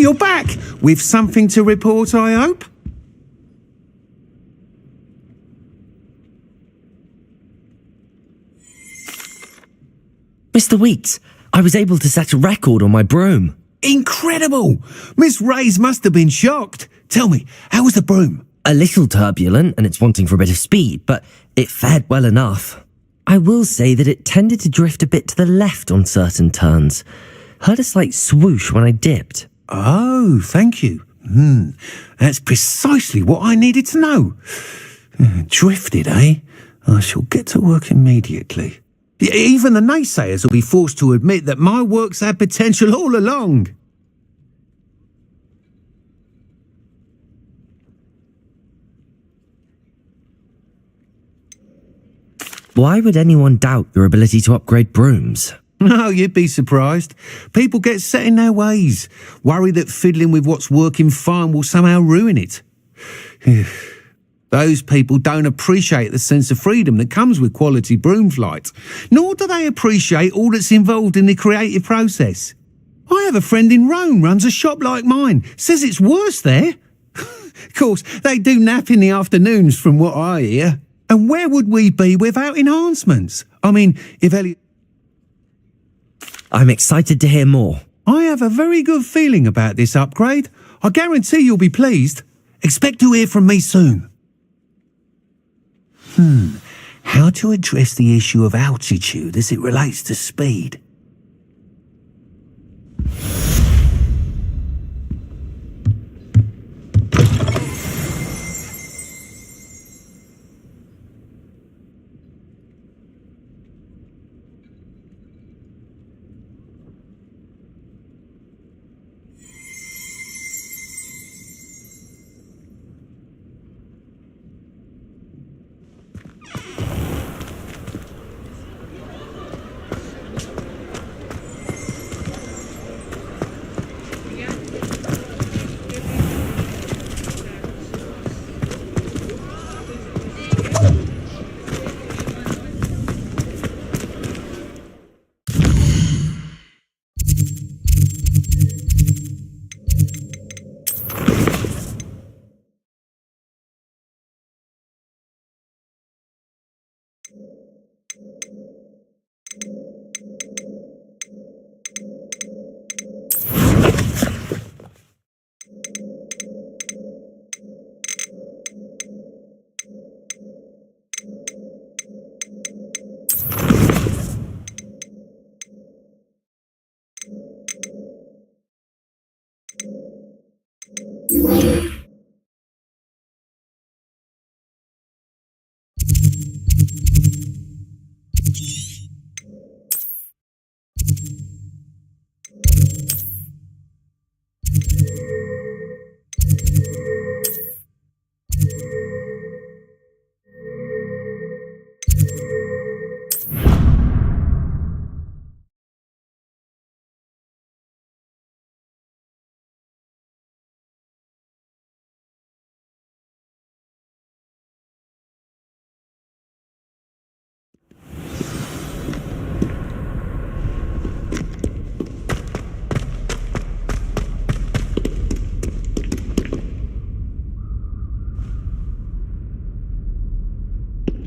you're back! With something to report, I hope? Mr. Weeks, I was able to set a record on my broom. Incredible! Miss Ray's must have been shocked. Tell me, how was the broom? A little turbulent and it's wanting for a bit of speed, but it fared well enough. I will say that it tended to drift a bit to the left on certain turns. Heard a slight swoosh when I dipped. Oh, thank you. That's precisely what I needed to know. Drifted, eh? I shall get to work immediately. Even the naysayers will be forced to admit that my work's had potential all along. Why would anyone doubt your ability to upgrade brooms? No, you'd be surprised. People get set in their ways, worry that fiddling with what's working fine will somehow ruin it. Those people don't appreciate the sense of freedom that comes with quality broom flight, nor do they appreciate all that's involved in the creative process. I have a friend in Rome runs a shop like mine, says it's worse there. Of course, they do nap in the afternoons from what I hear. And where would we be without enhancements? I mean, if Elliot... I'm excited to hear more. I have a very good feeling about this upgrade. I guarantee you'll be pleased. Expect to hear from me soon. How to address the issue of altitude as it relates to speed?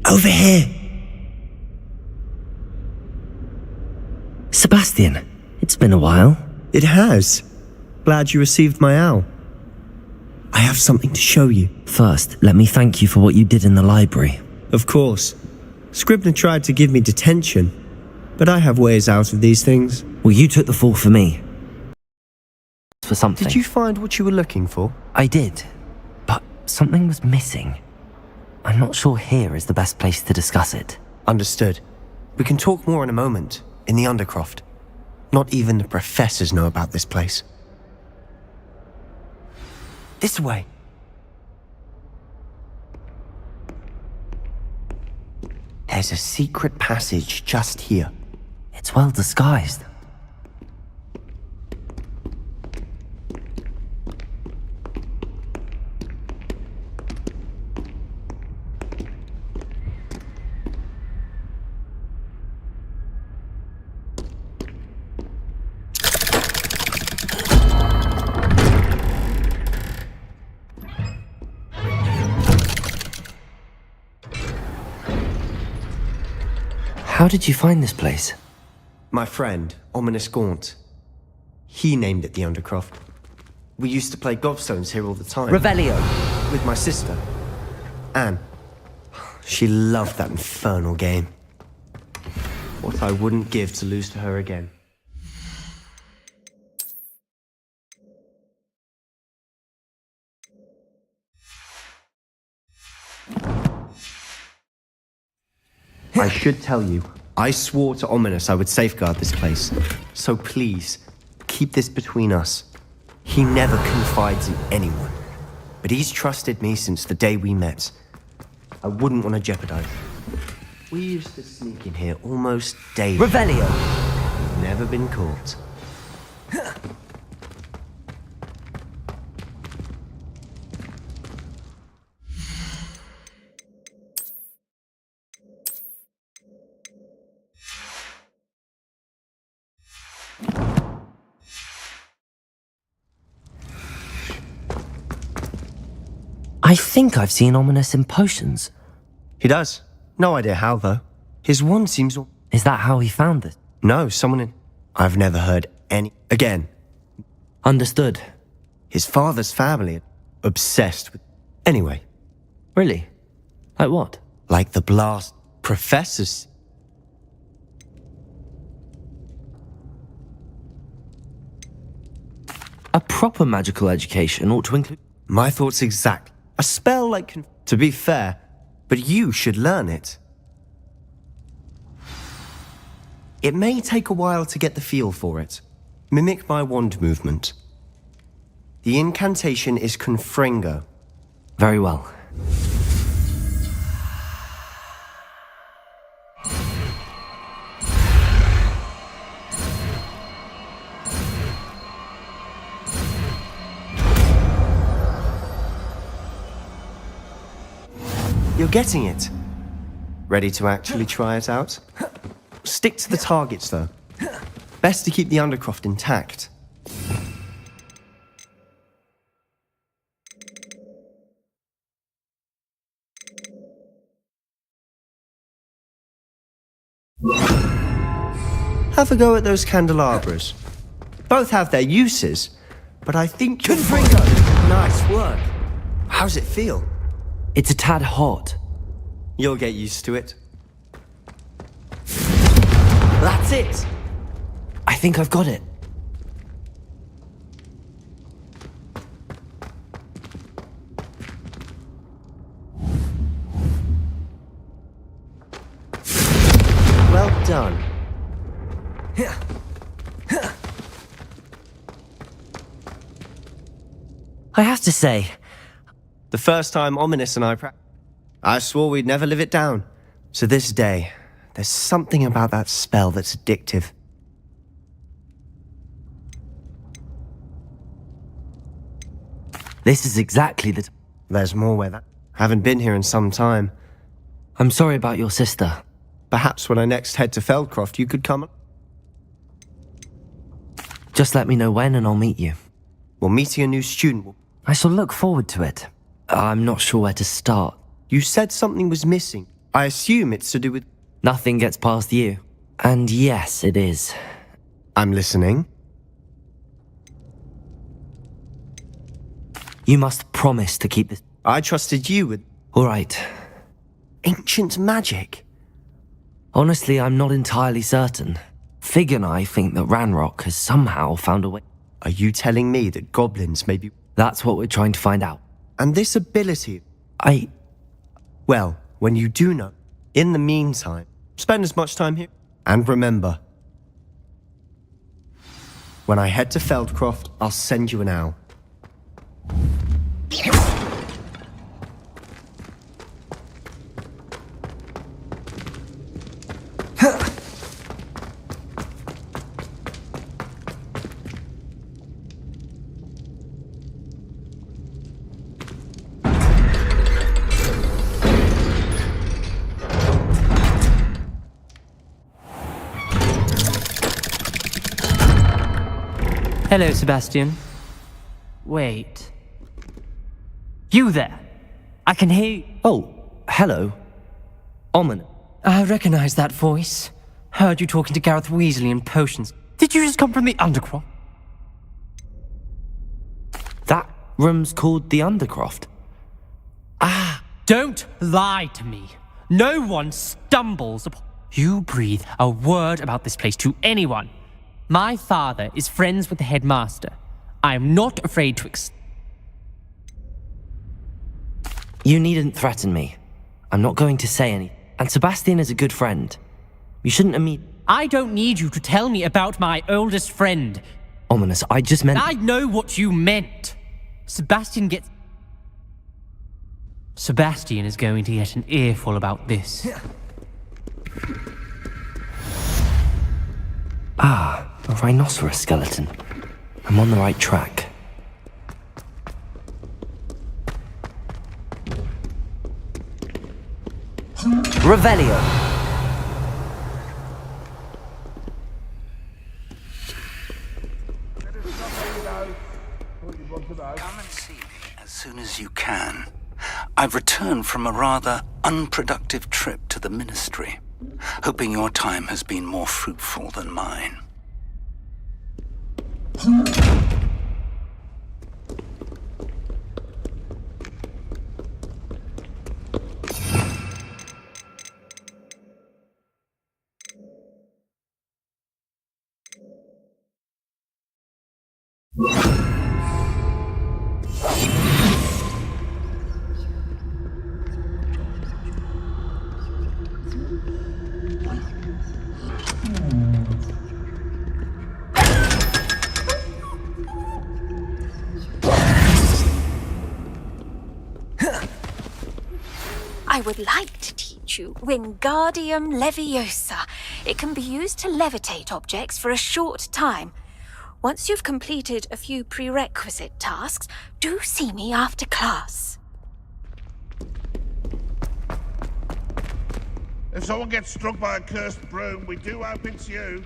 Over here! Sebastian, it's been a while. It has. Glad you received my owl. I have something to show you. First, let me thank you for what you did in the library. Of course. Scribner tried to give me detention, but I have ways out of these things. Well, you took the fall for me. For something. Did you find what you were looking for? I did, but something was missing. I'm not sure here is the best place to discuss it. Understood. We can talk more in a moment, in the Undercroft. Not even the professors know about this place. This way. There's a secret passage just here. It's well disguised. How did you find this place? My friend, Ominous Gaunt. He named it the Undercroft. We used to play gobstones here all the time. Revelio. With my sister, Anne. She loved that infernal game. What I wouldn't give to lose to her again. I should tell you, I swore to Ominous I would safeguard this place. So please, keep this between us. He never confides in anyone. But he's trusted me since the day we met. I wouldn't want to jeopardize it. We used to sneak in here almost daily. Revelio. Never been caught. I think I've seen Ominous in potions. He does. No idea how, though. His wand seems... Is that how he found this? No, someone in... I've never heard any... Again. Understood. His father's family... Obsessed with... Anyway. Really? Like what? Like the blast... Professors... A proper magical education ought to include... My thoughts exact. A spell like... To be fair, but you should learn it. It may take a while to get the feel for it. Mimic my wand movement. The incantation is Confringo. Very well. You're getting it. Ready to actually try it out? Stick to the targets, though. Best to keep the Undercroft intact. Have a go at those candelabras. Both have their uses, but I think... Confringo! Nice work. How's it feel? It's a tad hot. You'll get used to it. That's it! I think I've got it. Well done. I have to say... The first time Ominous and I swore we'd never live it down. To this day, there's something about that spell that's addictive. This is exactly the... There's more where that... Haven't been here in some time. I'm sorry about your sister. Perhaps when I next head to Feldcroft, you could come... Just let me know when and I'll meet you. Well, meeting a new student... I shall look forward to it. I'm not sure where to start. You said something was missing. I assume it's to do with... Nothing gets past you. And yes, it is. I'm listening. You must promise to keep this... I trusted you with... All right. Ancient magic. Honestly, I'm not entirely certain. Fig and I think that Ranrock has somehow found a way... Are you telling me that goblins may be... That's what we're trying to find out. And this ability... Well, when you do know, in the meantime, spend as much time here. And remember, when I head to Feldcroft, I'll send you an owl. Hello, Sebastian. Wait. You there? I can hear you. Oh, hello. Omin. I recognize that voice. Heard you talking to Gareth Weasley in potions. Did you just come from the Undercroft? That room's called the Undercroft. Don't lie to me. No one stumbles upon... You breathe a word about this place to anyone. My father is friends with the headmaster. I am not afraid to You needn't threaten me. I'm not going to say any. And Sebastian is a good friend. You shouldn't I don't need you to tell me about my oldest friend. Ominous, I just meant... I know what you meant. Sebastian is going to get an earful about this. A rhinoceros skeleton. I'm on the right track. Revelio. Come and see me as soon as you can. I've returned from a rather unproductive trip to the Ministry, hoping your time has been more fruitful than mine. I would like to teach you Wingardium Leviosa. It can be used to levitate objects for a short time. Once you've completed a few prerequisite tasks, do see me after class. If someone gets struck by a cursed broom, we do hope it's you.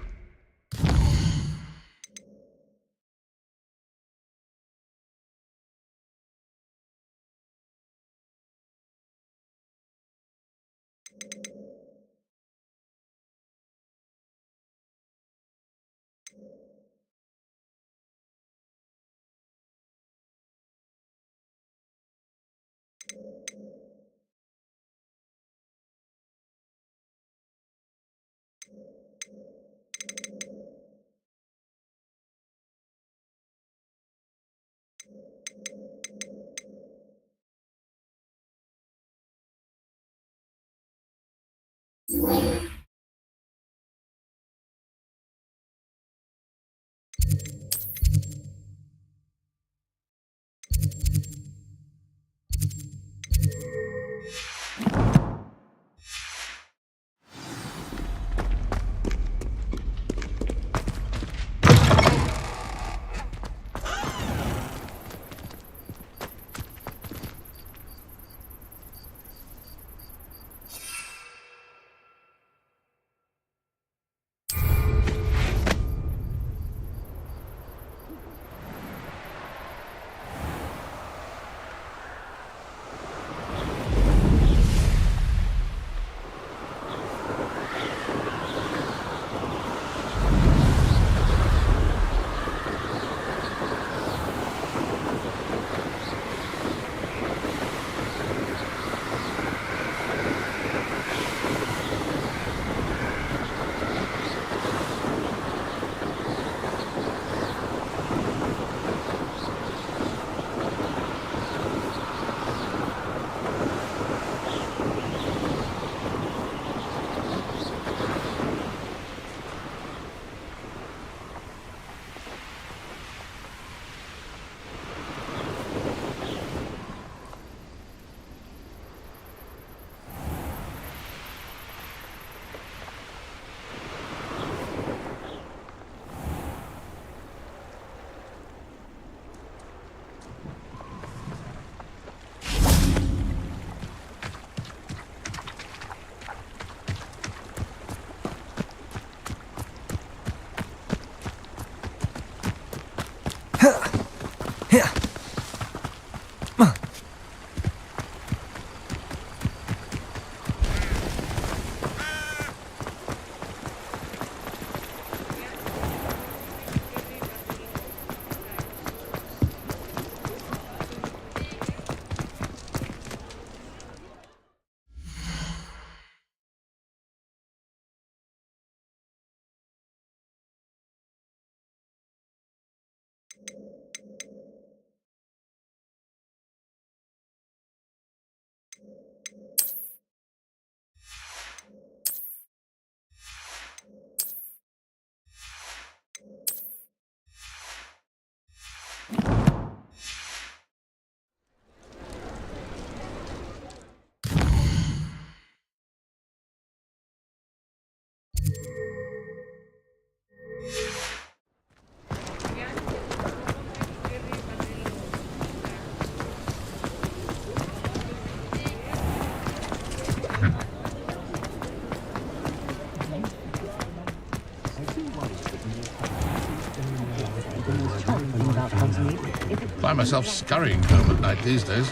Find myself scurrying home at night these days.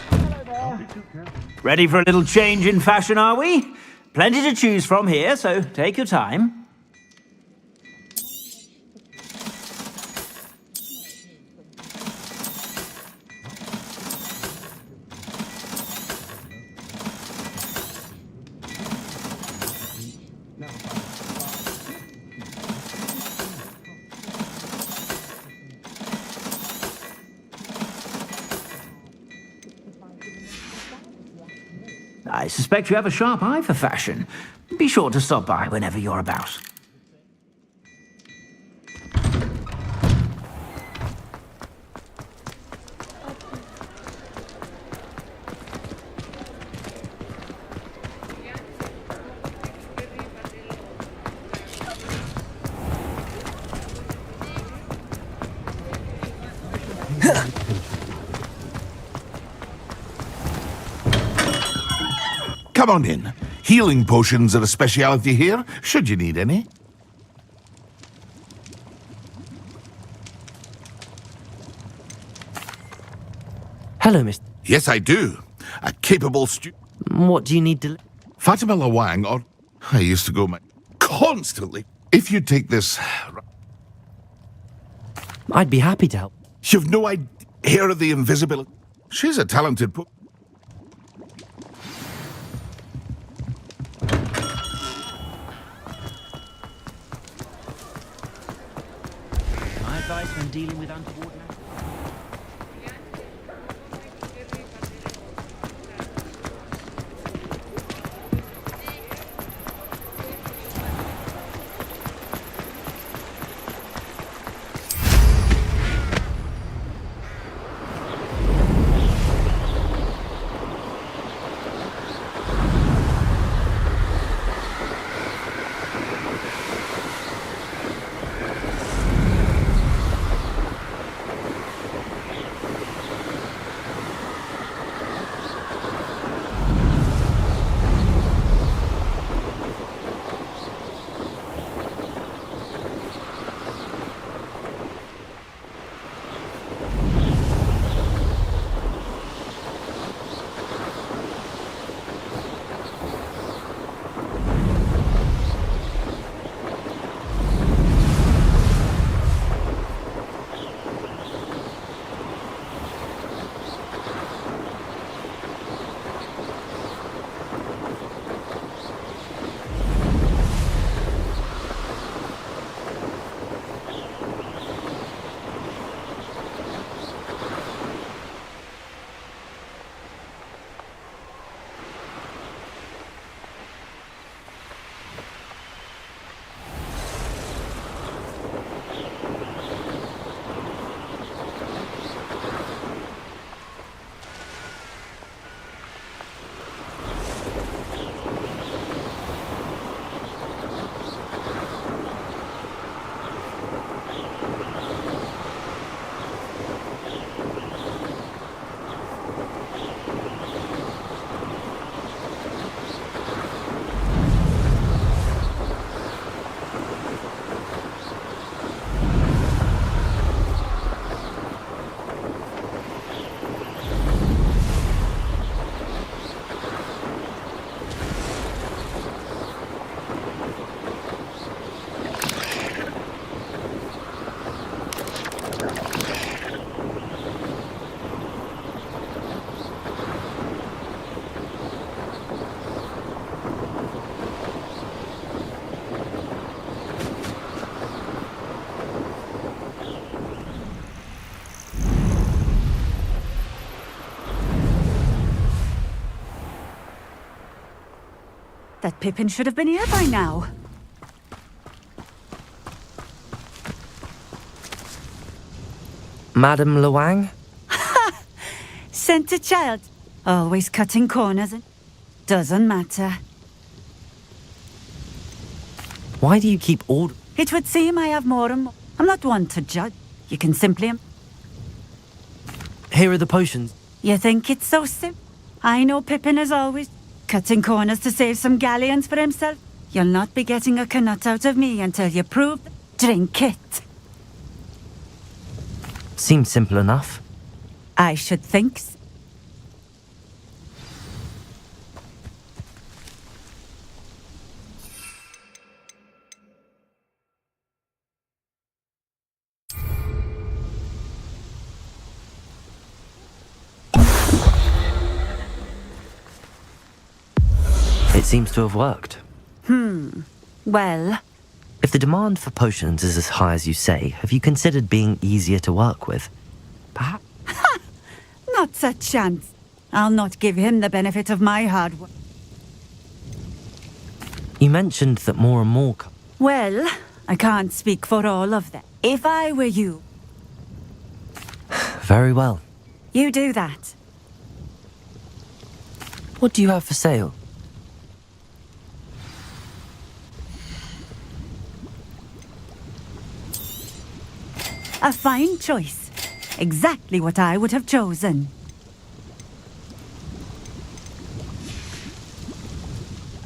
Ready for a little change in fashion, are we? Plenty to choose from here, so take your time. I suspect you have a sharp eye for fashion. Be sure to stop by whenever you're about. Come on in. Healing potions are a speciality here, should you need any. Hello, Mr. Yes, I do. A capable What do you need to... Fatima Lawang, or... I used to go constantly. If you take this... I'd be happy to help. You've no idea of the invisibility. She's a talented My advice when dealing with untoward matters. That Pippin should have been here by now. Madam Lawang? Sent a child. Always cutting corners and... Doesn't matter. Why do you keep all... It would seem I have more and more. I'm not one to judge. You can simply... Here are the potions. You think it's so simple? I know Pippin is always cutting corners to save some galleons for himself. You'll not be getting a canut out of me until you prove... Drink it. Seems simple enough. I should think so. It seems to have worked. Well, If the demand for potions is as high as you say, have you considered being easier to work with? Perhaps. not a chance. I'll not give him the benefit of my hard work. You mentioned that more and more. Well, I can't speak for all of them. If I were you, Very well. you do that. What do you have for sale? A fine choice. Exactly what I would have chosen.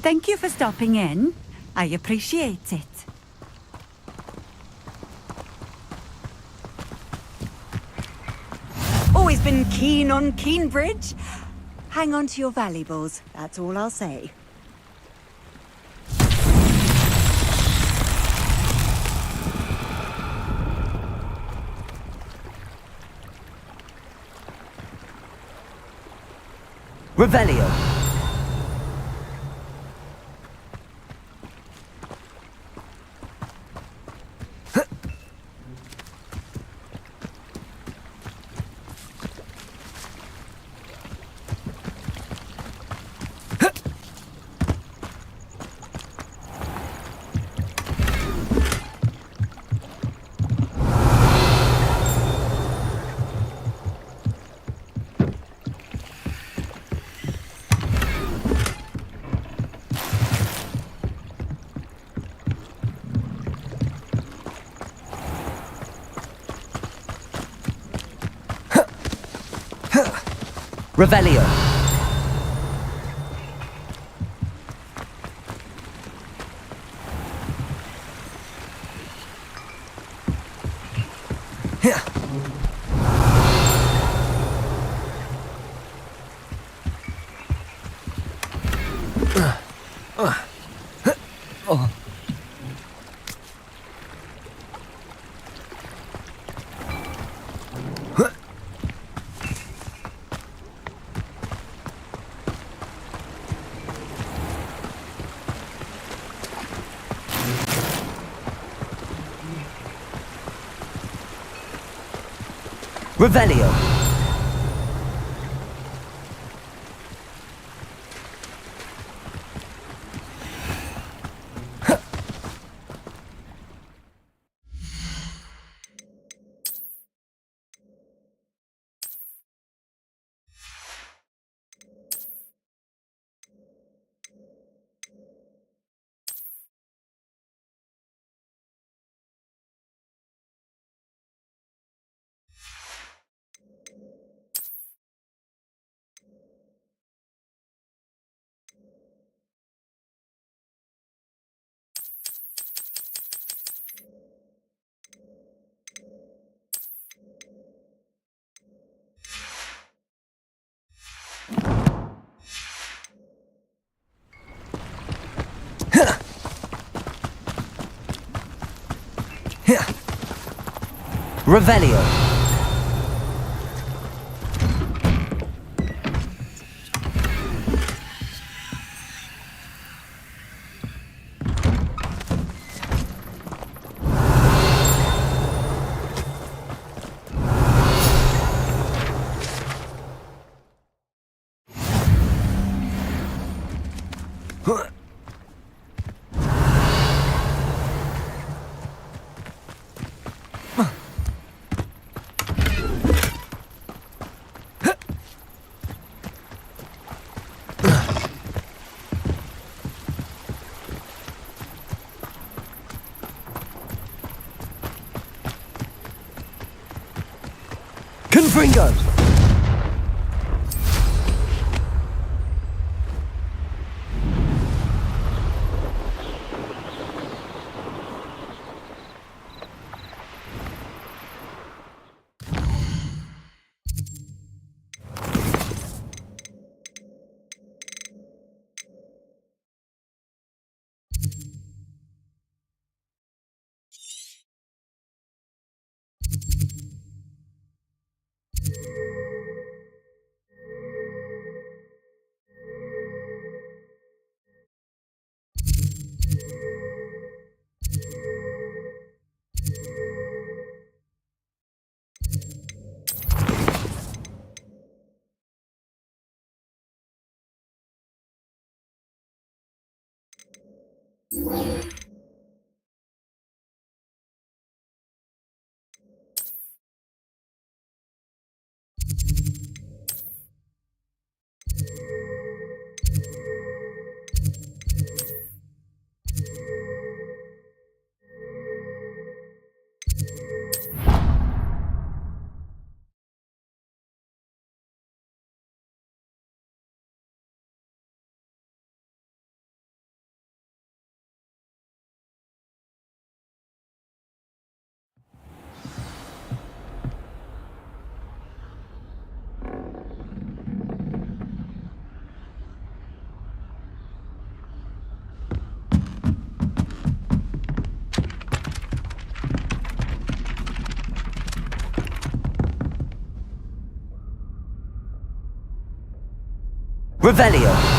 Thank you for stopping in. I appreciate it. Always been keen on Keenbridge. Hang on to your valuables, that's all I'll say. Revelio. Revelio. Revelio. Revelio. Confringo. Revelio.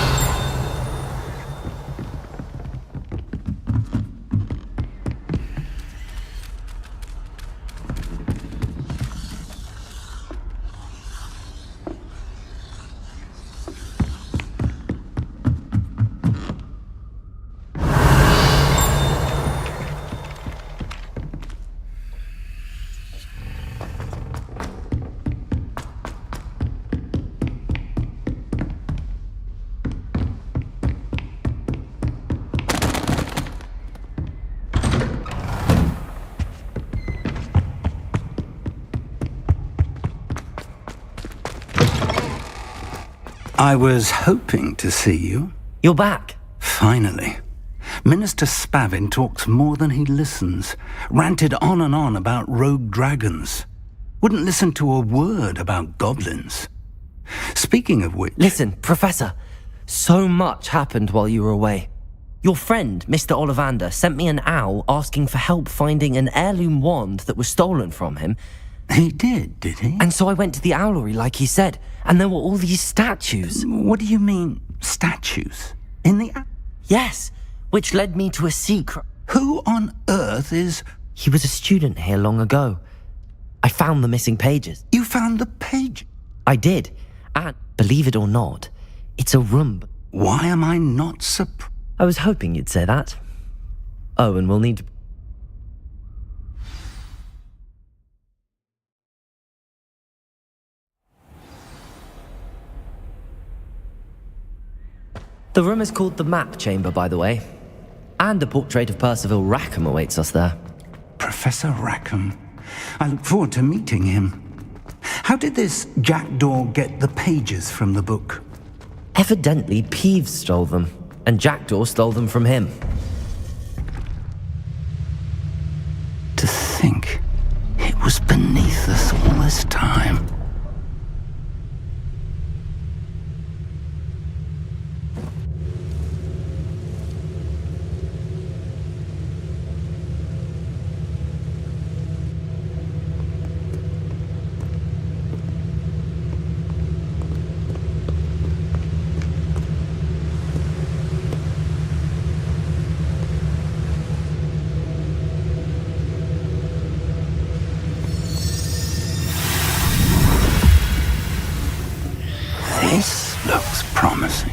I was hoping to see you. You're back. Finally. Minister Spavin talks more than he listens. Ranted on and on about rogue dragons. Wouldn't listen to a word about goblins. Speaking of which... Listen, Professor. So much happened while you were away. Your friend, Mr. Ollivander, sent me an owl asking for help finding an heirloom wand that was stolen from him. He did he? And so I went to the owlery like he said, and there were all these statues. What do you mean, statues? In the... Yes, which led me to a secret. Who on earth is... He was a student here long ago. I found the missing pages. You found the page? I did. And, believe it or not, it's a room. Why am I not surprised? I was hoping you'd say that. Oh, and we'll need to... The room is called the Map Chamber, by the way. And a portrait of Percival Rackham awaits us there. Professor Rackham. I look forward to meeting him. How did this jackdaw get the pages from the book? Evidently, Peeves stole them, and Jackdaw stole them from him. To think it was beneath us all this time. This looks promising.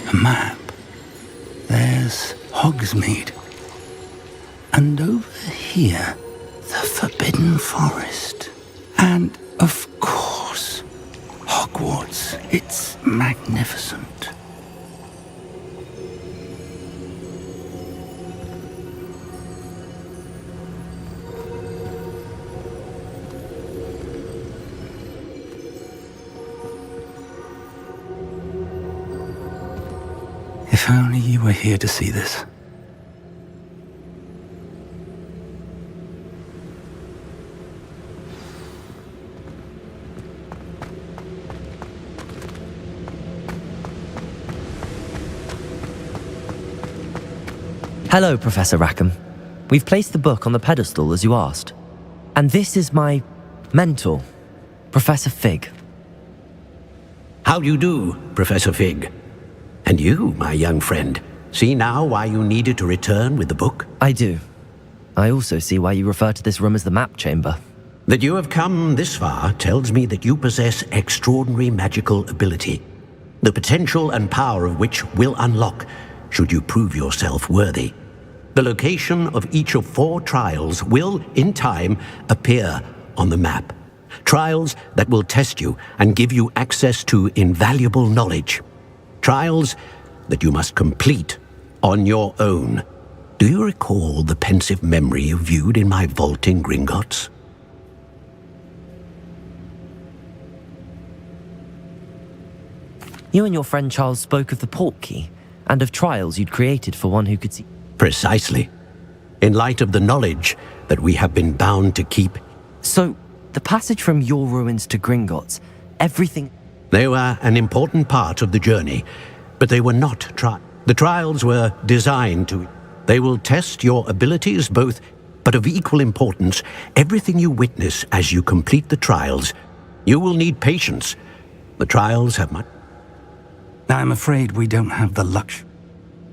A map. There's Hogsmeade. And over here, the Forbidden Forest. And, of course, Hogwarts. It's magnificent. If only you were here to see this. Hello, Professor Rackham. We've placed the book on the pedestal as you asked. And this is my mentor, Professor Fig. How do you do, Professor Fig? And you, my young friend, see now why you needed to return with the book? I do. I also see why you refer to this room as the map chamber. That you have come this far tells me that you possess extraordinary magical ability, the potential and power of which will unlock should you prove yourself worthy. The location of each of 4 trials will, in time, appear on the map. Trials that will test you and give you access to invaluable knowledge. Trials that you must complete on your own. Do you recall the pensive memory you viewed in my vault in Gringotts? You and your friend Charles spoke of the portkey and of trials you'd created for one who could see. Precisely. In light of the knowledge that we have been bound to keep. So, the passage from your ruins to Gringotts, everything... They were an important part of the journey, but they were not the trials were designed to... They will test your abilities both, but of equal importance, everything you witness as you complete the trials. You will need patience. The trials have much... I'm afraid we don't have the luxury.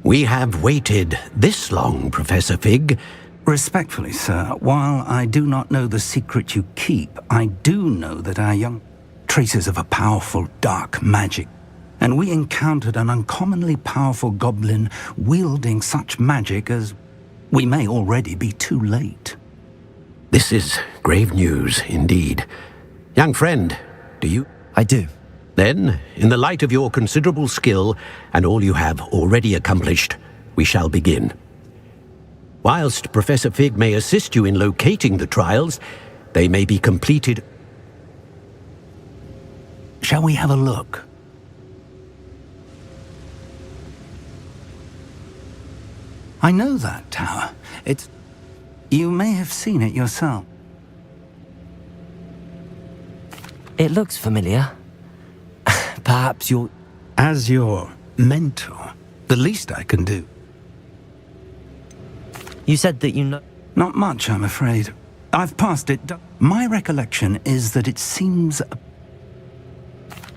We have waited this long, Professor Fig. Respectfully, sir, while I do not know the secret you keep, I do know that our young... traces of a powerful dark magic. And we encountered an uncommonly powerful goblin wielding such magic as... we may already be too late. This is grave news, indeed. Young friend, do you... I do. Then, in the light of your considerable skill and all you have already accomplished, we shall begin. Whilst Professor Fig may assist you in locating the trials, they may be completed... Shall we have a look? I know that tower. It's... You may have seen it yourself. It looks familiar. Perhaps you're... As your mentor, the least I can do. You said that you know... Not much, I'm afraid. I've passed it. My recollection is that it seems...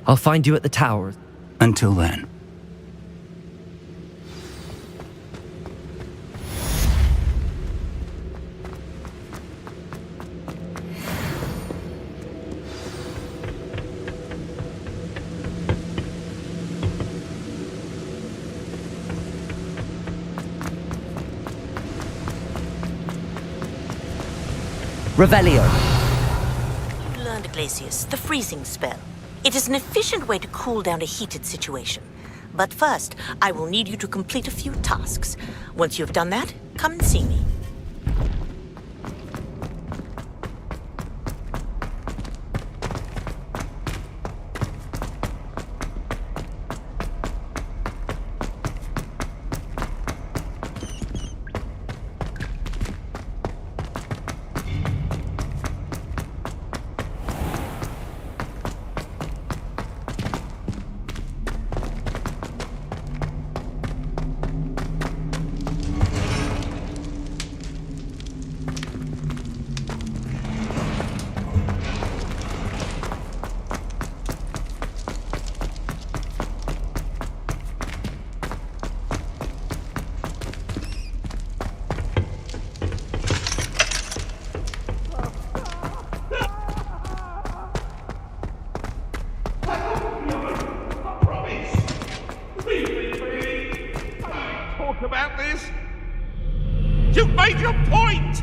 I'll find you at the tower. Until then. Revelio. You learned, Glacius, the freezing spell. It is an efficient way to cool down a heated situation. But first, I will need you to complete a few tasks. Once you have done that, come and see me. About this? You've made your point!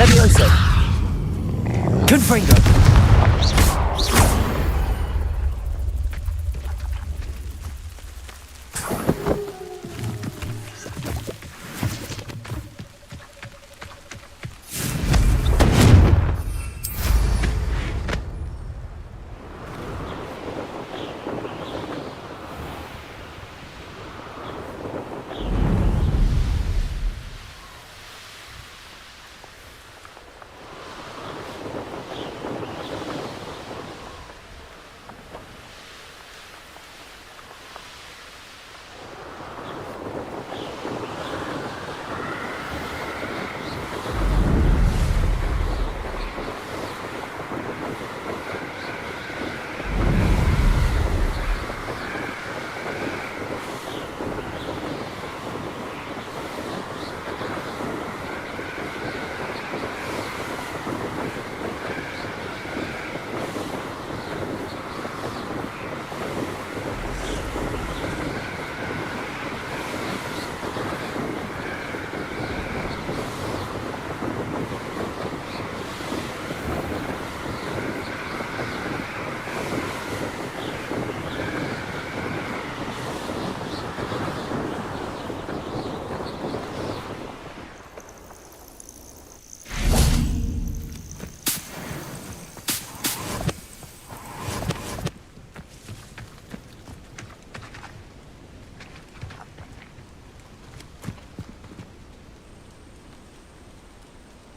Levioso! Confringo!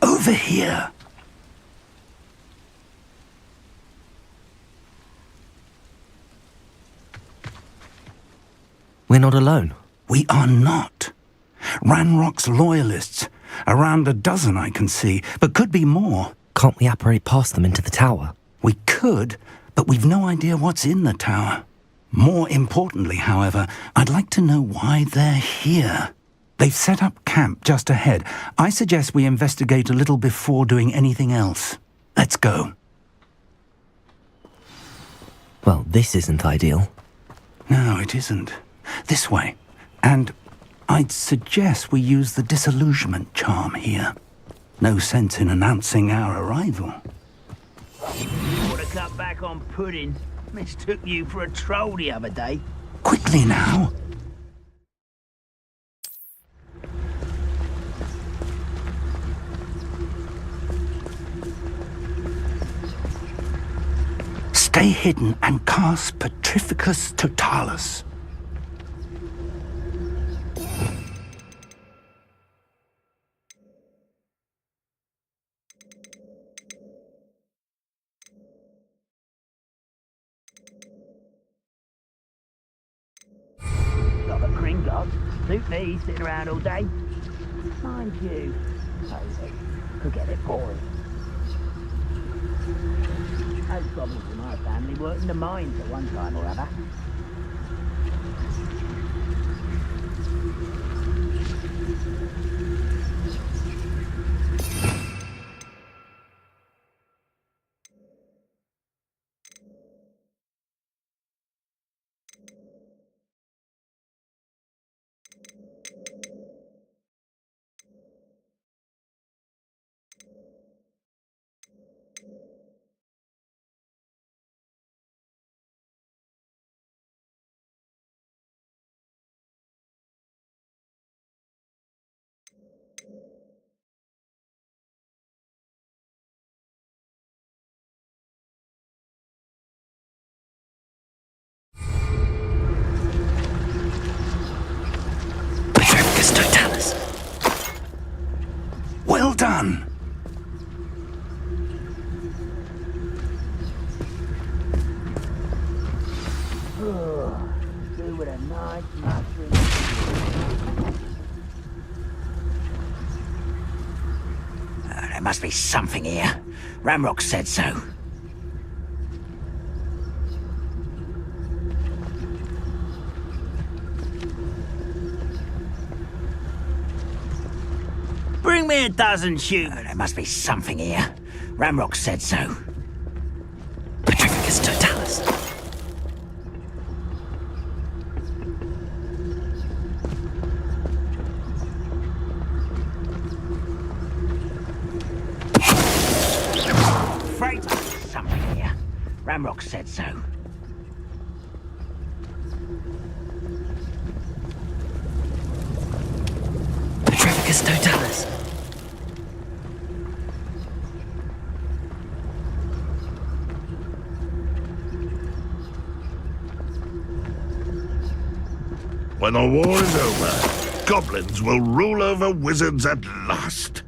Over here. We're not alone. We are not. Ranrock's loyalists. Around a dozen I can see, but could be more. Can't we apparate past them into the tower? We could, but we've no idea what's in the tower. More importantly, however, I'd like to know why they're here. They've set up camp just ahead. I suggest we investigate a little before doing anything else. Let's go. Well, this isn't ideal. No, it isn't. This way. And I'd suggest we use the disillusionment charm here. No sense in announcing our arrival. Ought to cut back on pudding. Mistook you for a troll the other day. Quickly now. Stay hidden and cast Petrificus Totalis. Got a Gringotts. Suit me, sitting around all day. Mind you, could get it boring. No problems with my family, worked in the mines at one time or other. Well done. Do with a nice mushroom. There must be something here. Ramrock said so. Bring me a dozen shoes. There must be something here. Ramrock said so. Petrificus Totalis. Ramrock said so. Petrificus totalis. When the war is over, goblins will rule over wizards at last.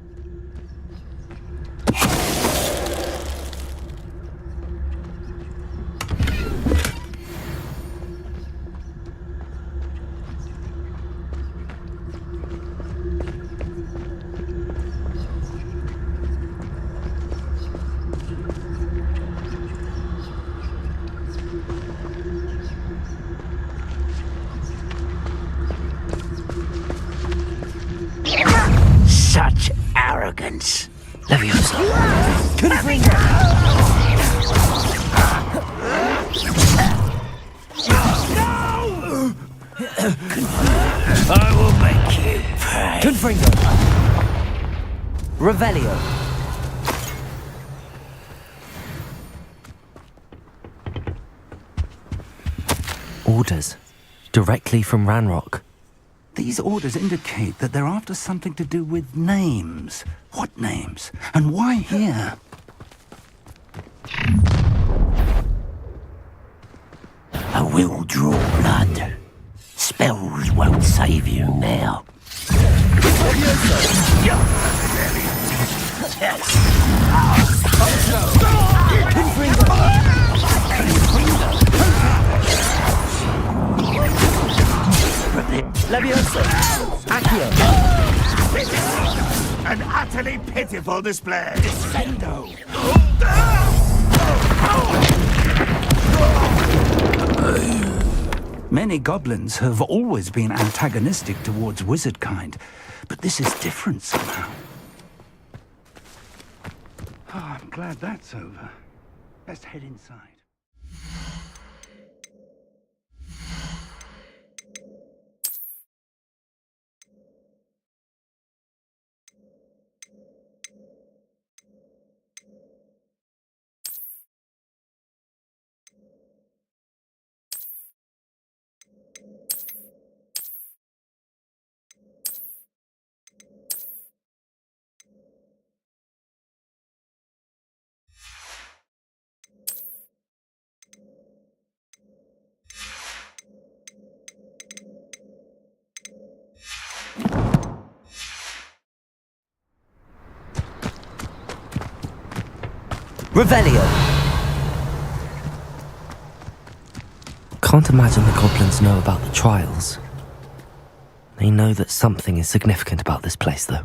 Such arrogance. Leviosa. I will make you pay. Confringo. Revelio. Orders. Directly from Ranrock. These orders indicate that they're after something to do with names. What names? And why here? I will draw blood. Spells won't save you now. Leviosa. Accio. An utterly pitiful display. Descendo. Many goblins have always been antagonistic towards wizard kind, but this is different somehow. Oh, I'm glad that's over. Let's head inside. Revelio. Can't imagine the goblins know about the trials. They know that something is significant about this place, though.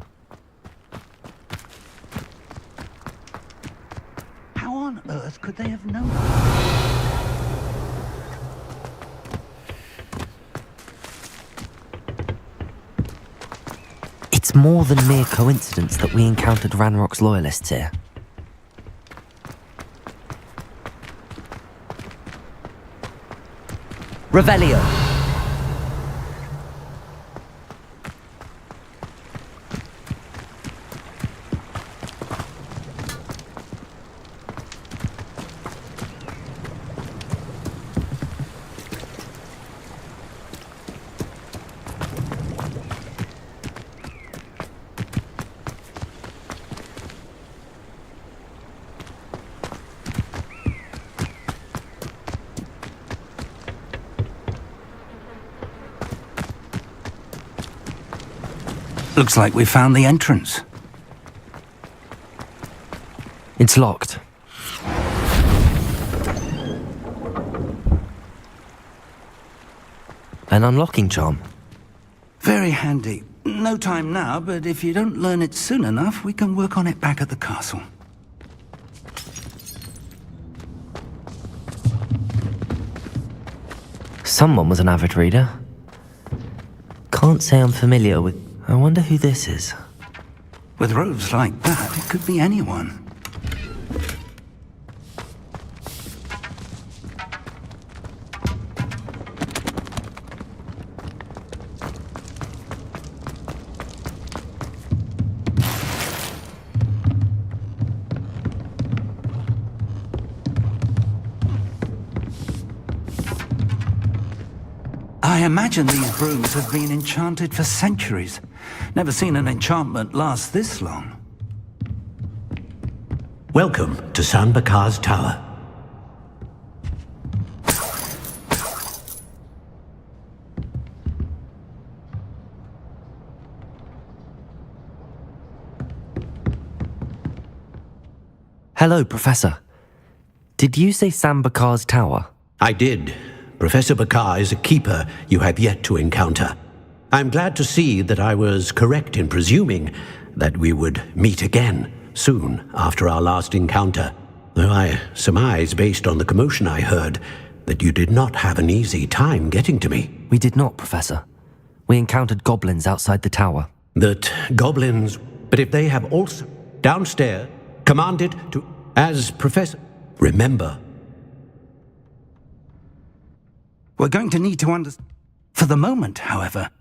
How on earth could they have known? It's more than mere coincidence that we encountered Ranrock's loyalists here. Revelio. Looks like we found the entrance. It's locked. An unlocking charm. Very handy. No time now, but if you don't learn it soon enough, we can work on it back at the castle. Someone was an avid reader. Can't say I'm familiar with... I wonder who this is. With robes like that, it could be anyone. I imagine these brooms have been enchanted for centuries. Never seen an enchantment last this long. Welcome to San Bakar's Tower. Hello, Professor. Did you say Sam Bakar's tower? I did. Professor Bakar is a keeper you have yet to encounter. I'm glad to see that I was correct in presuming that we would meet again soon after our last encounter, though I surmise, based on the commotion I heard, that you did not have an easy time getting to me. We did not, Professor. We encountered goblins outside the tower. That goblins... But if they have also... Downstairs, commanded to... As Professor... Remember... We're going to need to understand... For the moment, however...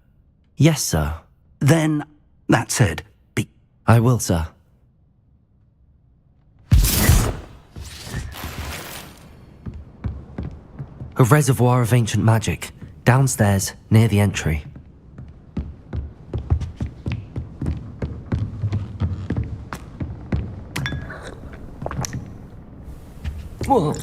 Yes, sir. Then, that said, be... I will, sir. A reservoir of ancient magic, downstairs, near the entry. Whoa.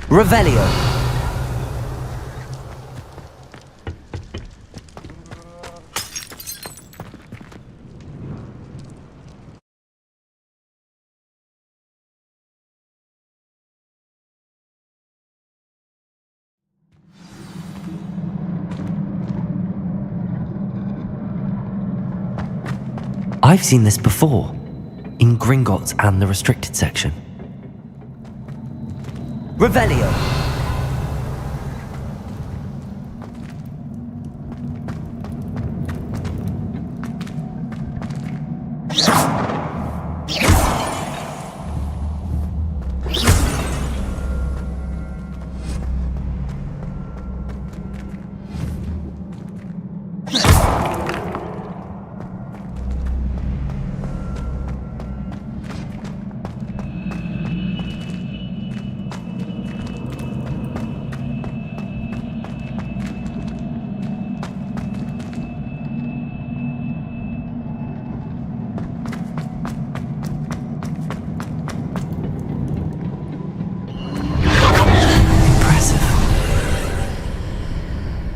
Revelio. I've seen this before, in Gringotts and the restricted section. Revelio.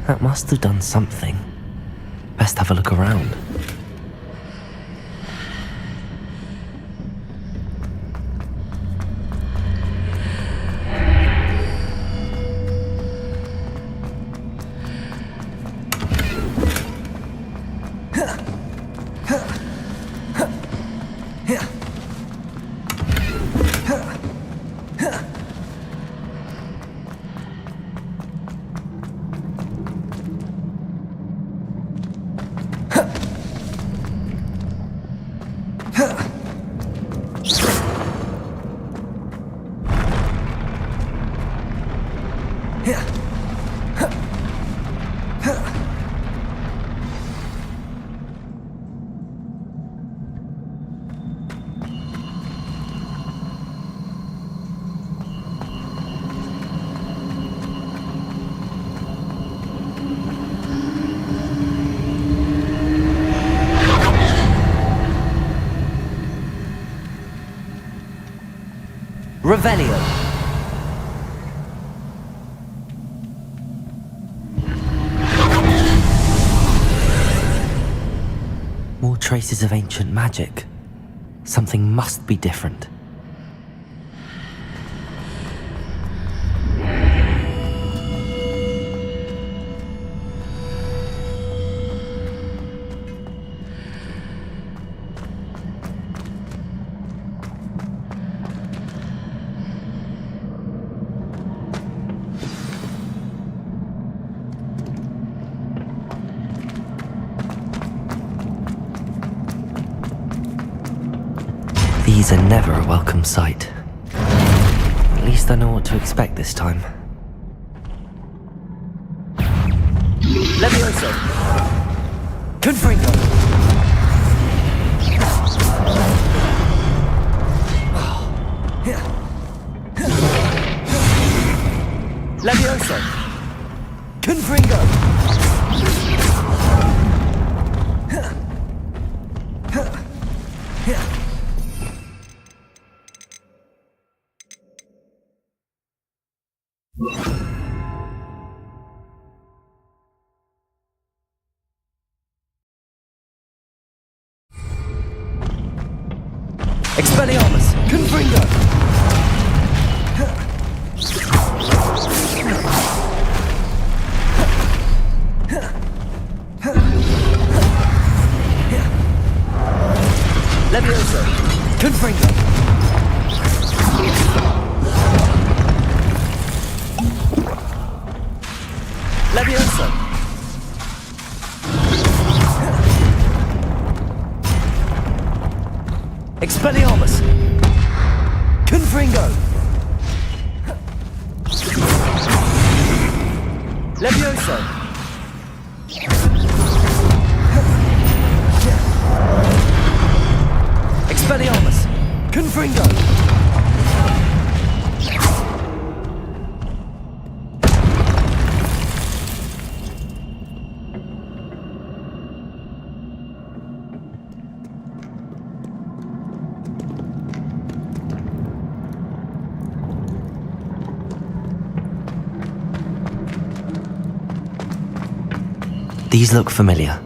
That must have done something. Best have a look around. Revelio. More traces of ancient magic. Something must be different. These are never a welcome sight. At least I know what to expect this time. Levioso! Confringo! Levioso! Confringo! Expelliarmus! Confringo! Levioso! Confringo! Levioso! Expelliarmus! Confringo! Levioso! Expelliarmus! Confringo! These look familiar.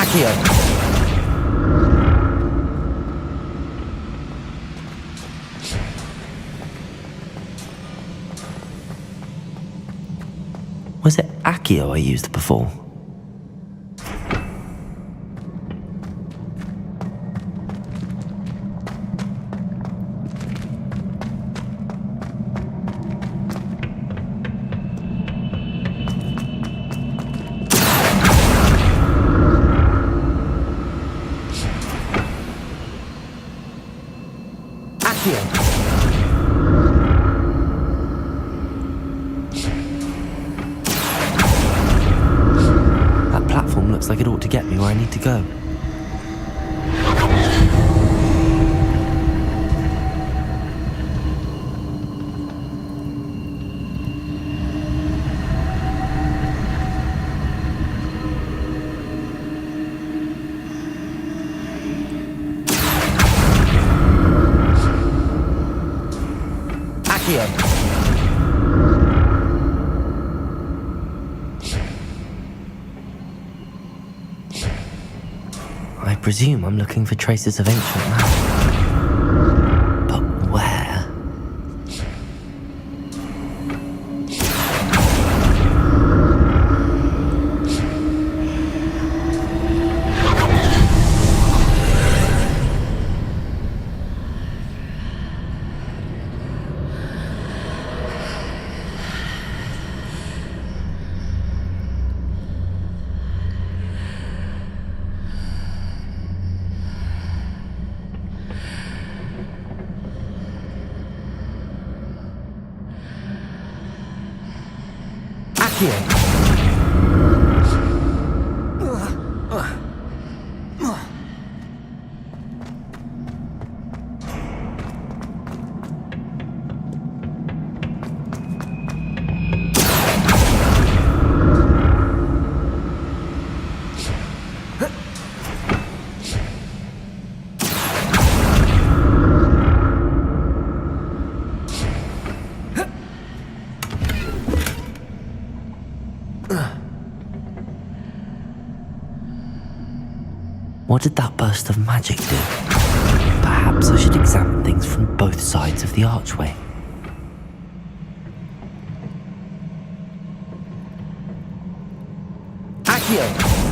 Accio! Was it Accio I used before? That platform looks like it ought to get me where I need to go. I presume I'm looking for traces of ancient magic. But where? What did that burst of magic do? Perhaps I should examine things from both sides of the archway. Accio!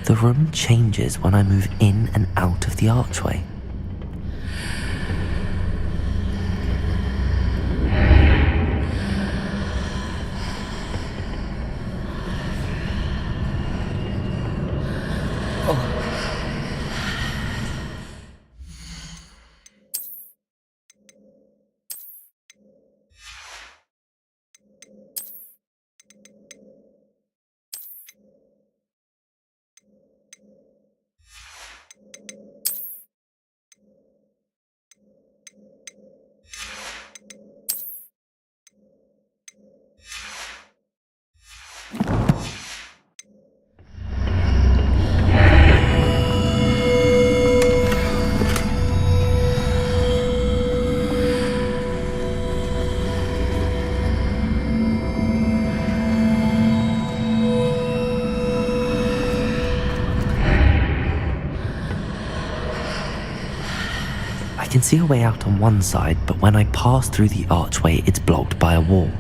The room changes when I move in and out of the archway. I can see a way out on one side, but when I pass through the archway, it's blocked by a wall.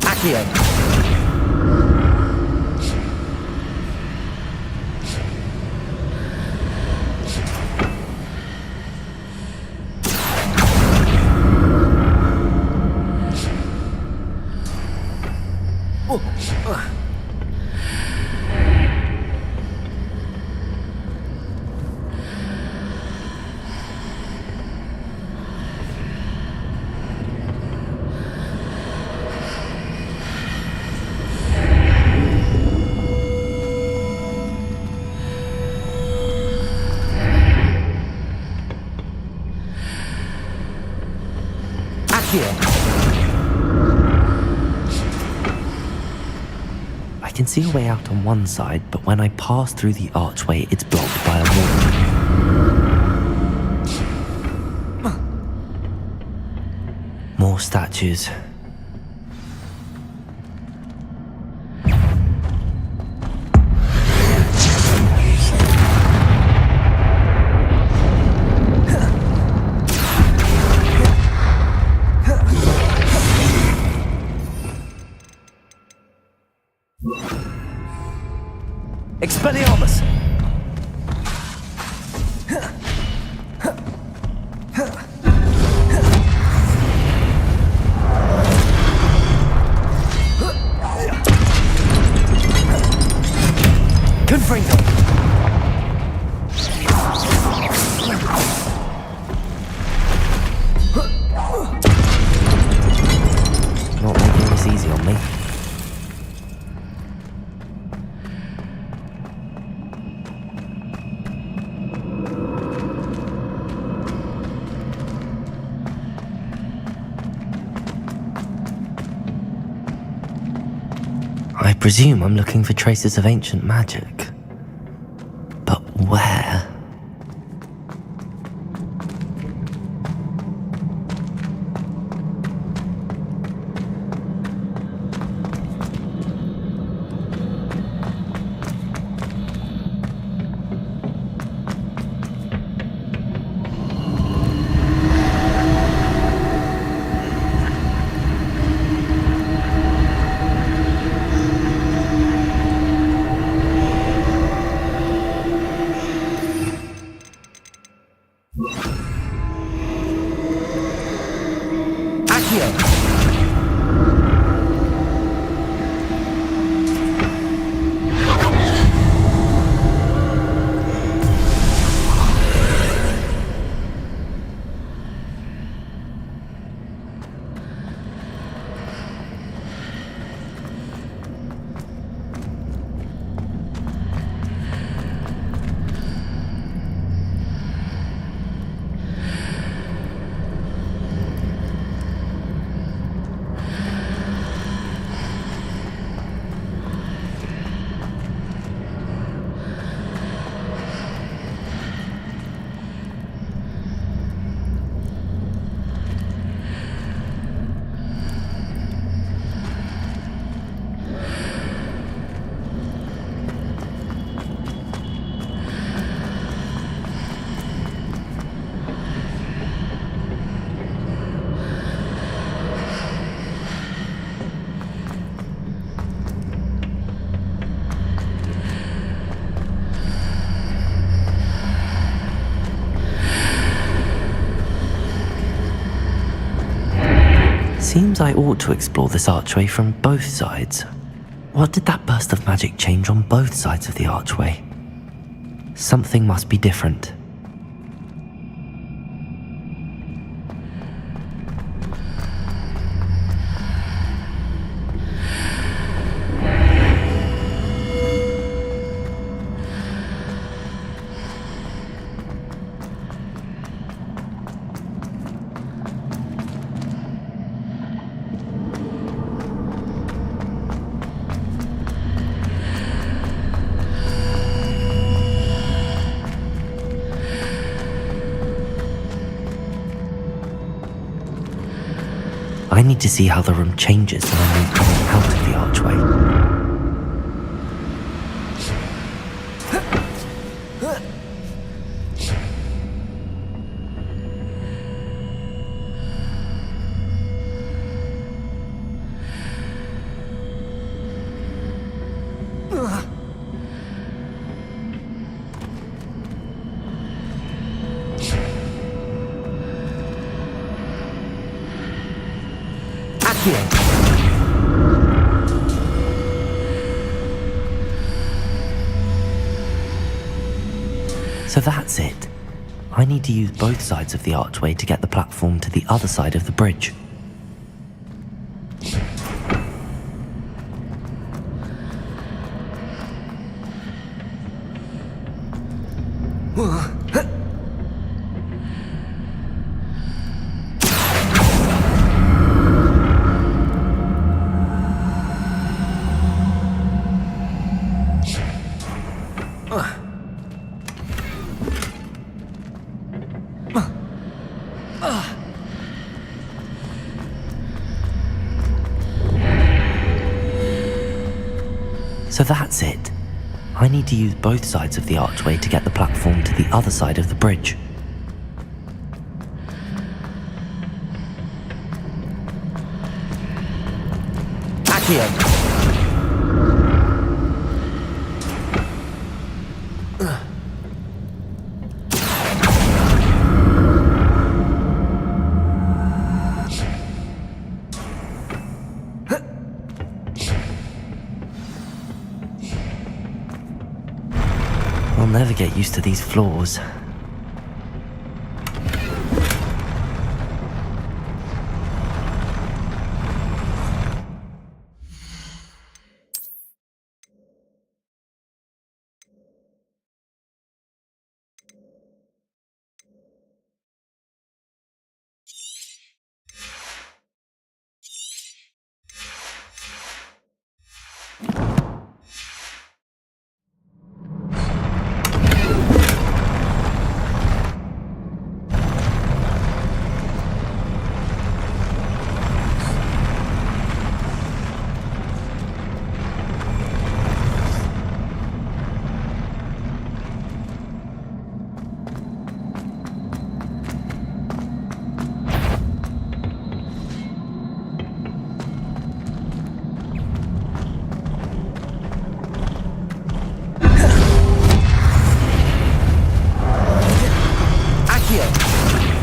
Accio! I can see a way out on one side, but when I pass through the archway, it's blocked by a wall. More statues. Expelliarmus! Confringo! Not making this easy on me. I presume I'm looking for traces of ancient magic. But where? Seems I ought to explore this archway from both sides. What did that burst of magic change on both sides of the archway? Something must be different. I need to see how the room changes when I move coming out of the archway. So that's it. I need to use both sides of the archway to get the platform to the other side of the bridge. So that's it. I need to use both sides of the archway to get the platform to the other side of the bridge. Accio! I'll never get used to these floors.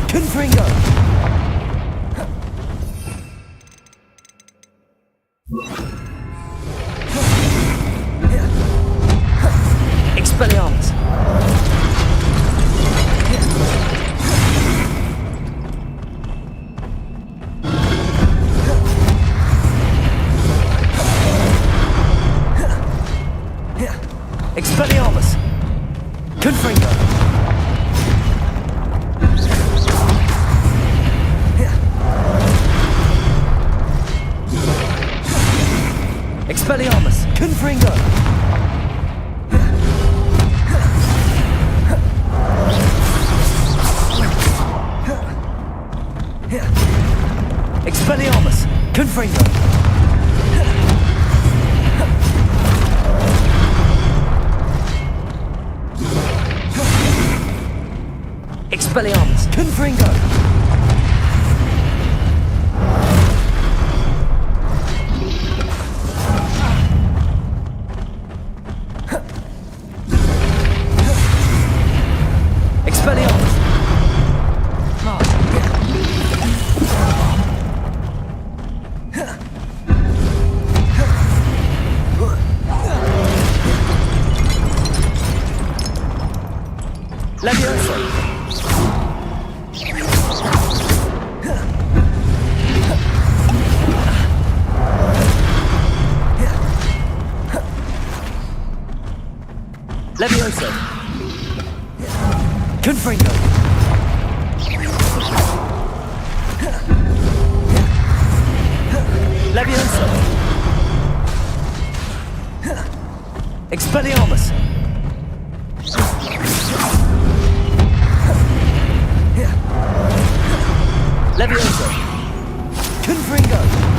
Expelliarmus! Confringo! Expelliarmus! Confringo! Expelliarmus! Confringo! Expelliarmus! Confringo! Expelliarmus! Expelliarmus! Confringo! Expelliarmus! Confringo! Expelliarmus! Confringo! Expelliarmus! Confringo! Expelliarmus! Confringo! Expelliarmus! Confringo! Expelliarmus! Confringo! Expelliarmus! Expelliarmus! Confringo! Expelliarmus! Expelliarmus! Confringo! Levioso! Confringo! Levioso! Expelliarmus! Levioso! Confringo!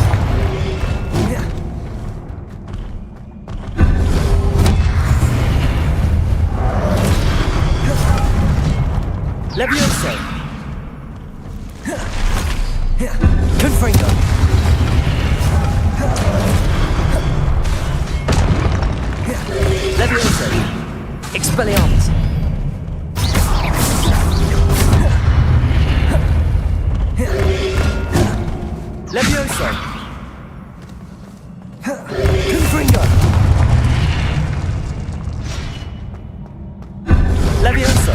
Levioso! Confringo! Levioso! Expelliarmus! Levioso! Confringo! Levioso!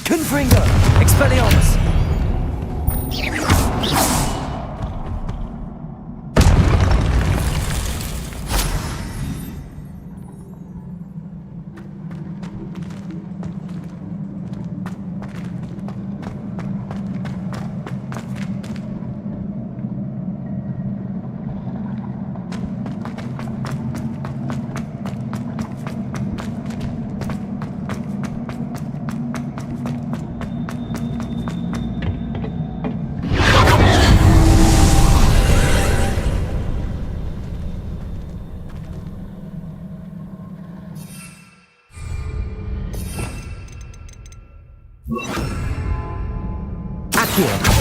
Confringo! Expelliarmus! Accio!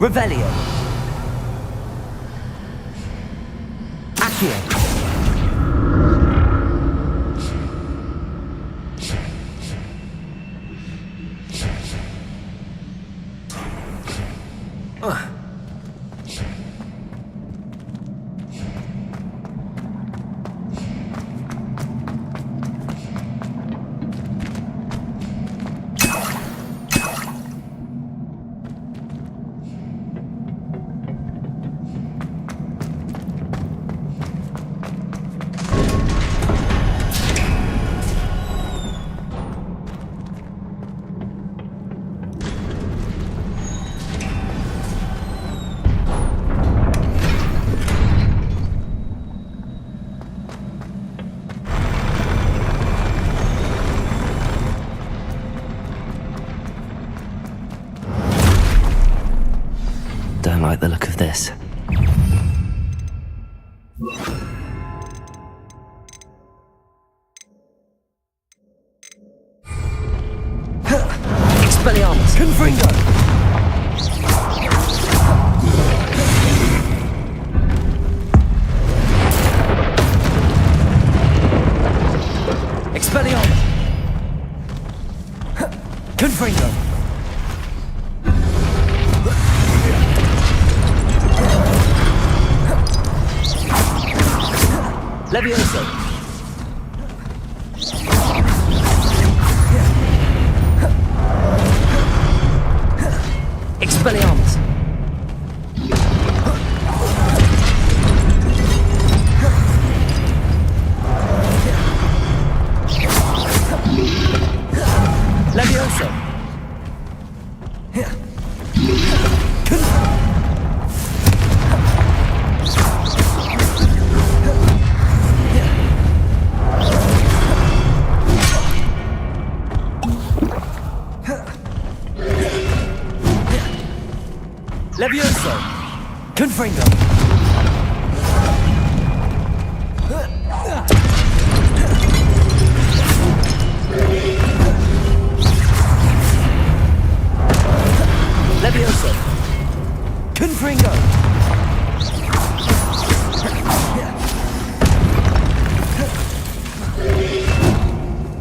Revelio. Accio. don't like the look of this. Expelliarmus! Confringo! Expelliarmus! Confringo! Levioso! Expelliarmus! Levioso! Levioso! Confringo! Levioso! Confringo!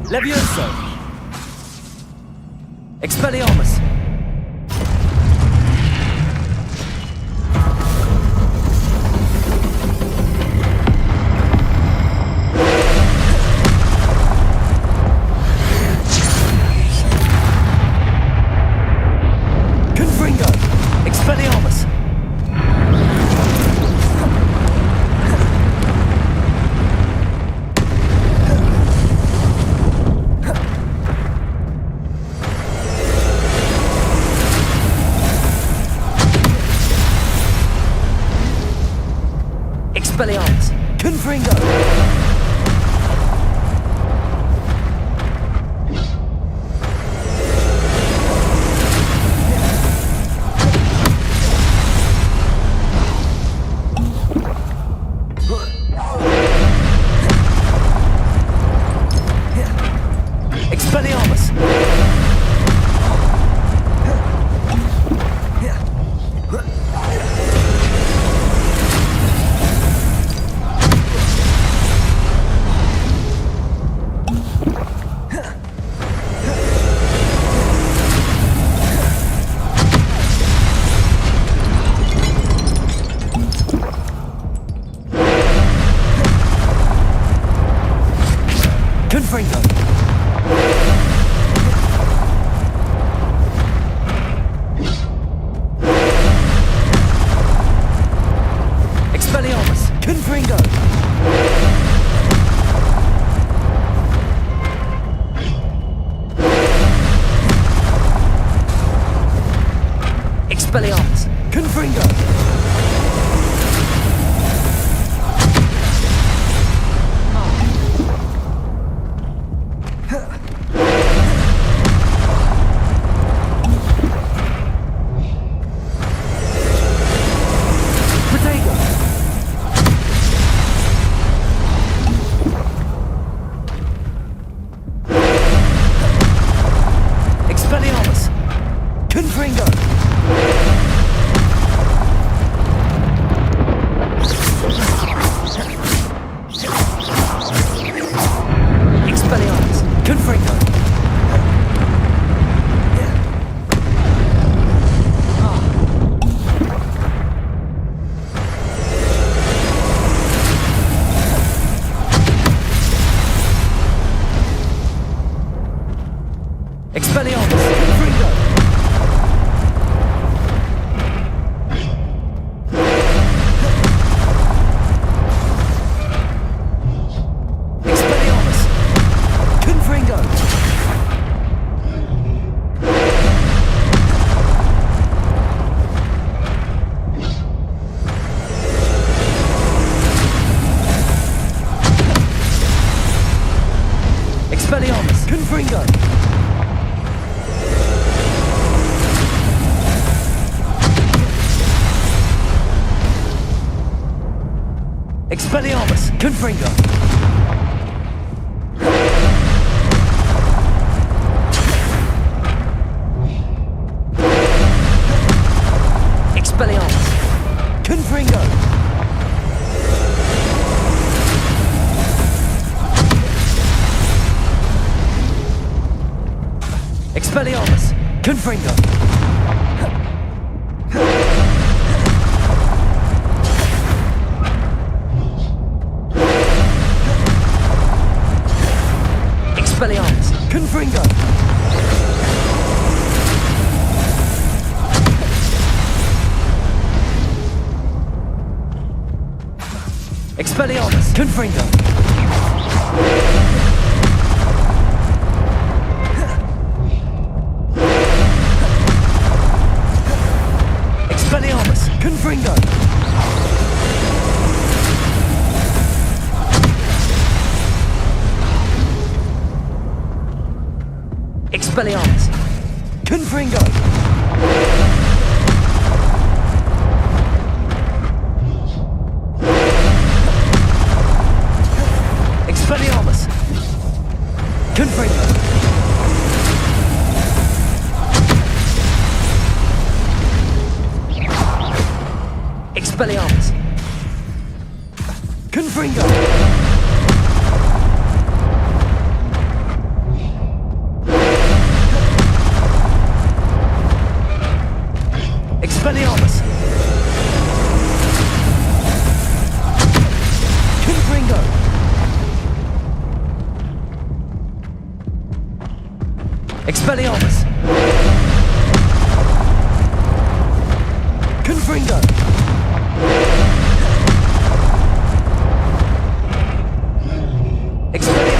Levioso! Expelliarmus! Expelliarmus! Expelliarmus! Confringo! Expelliarmus! Confringo! Expelliarmus! Confringo! Expelliarmus! Confringo! Expelliarmus! Confringo! Expelliarmus! Confringo! Expelliarmus! Confringo! Expelliarmus! Confringo! Expelliarmus! Confringo! Expelliarmus! Confringo! Expelliarmus! Confringo! Expelliarmus! Confringo! Expelliarmus! Confringo! Expelliarmus! Confringo! Expelliarmus! Confringo! Expelliarmus! Confringo! Expelliarmus! Confringo! Expelliarmus! Confringo! Expelliarmus! Confringo! Expelliarmus! Confringo! Expelliarmus!